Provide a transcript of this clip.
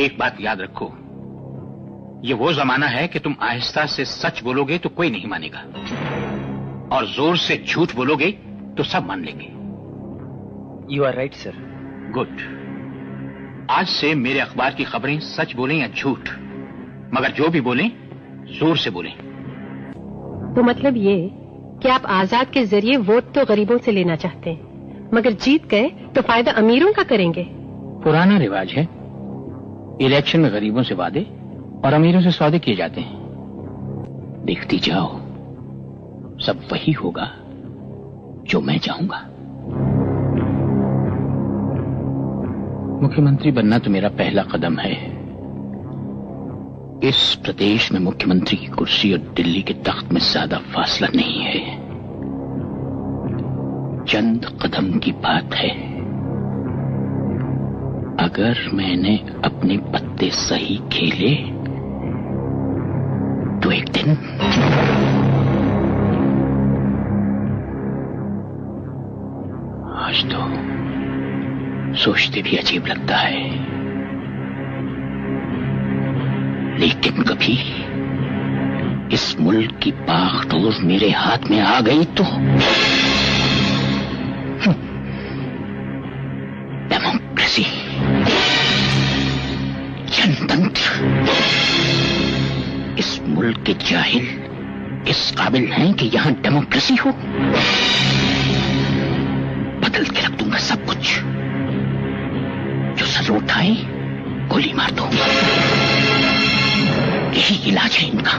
एक बात याद रखो, ये वो जमाना है कि तुम आहिस्ता से सच बोलोगे तो कोई नहीं मानेगा, और जोर से झूठ बोलोगे तो सब मान लेंगे। You are right sir. Good. आज से मेरे अखबार की खबरें सच बोलें या झूठ, मगर जो भी बोलें जोर से बोलें। तो मतलब ये कि आप आजाद के जरिए वोट तो गरीबों से लेना चाहते हैं, मगर जीत गए तो फायदा अमीरों का करेंगे। पुराना रिवाज है, इलेक्शन में गरीबों से वादे और अमीरों से सौदे किए जाते हैं। देखती जाओ, सब वही होगा जो मैं चाहूंगा। मुख्यमंत्री बनना तो मेरा पहला कदम है। इस प्रदेश में मुख्यमंत्री की कुर्सी और दिल्ली के तख्त में ज्यादा फासला नहीं है, चंद कदम की बात है। अगर मैंने अपने पत्ते सही खेले तो एक दिन आज तो सोचते भी अजीब लगता है, लेकिन कभी इस मुल्क की बागडोर मेरे हाथ में आ गई तो डेमोक्रेसी, जनतंत्र, इस मुल्क के जाहिल इस काबिल हैं कि यहां डेमोक्रेसी हो? बदल के रख दूंगा सब कुछ। जो सर उठाए गोली मार दो, यही इलाज है इनका।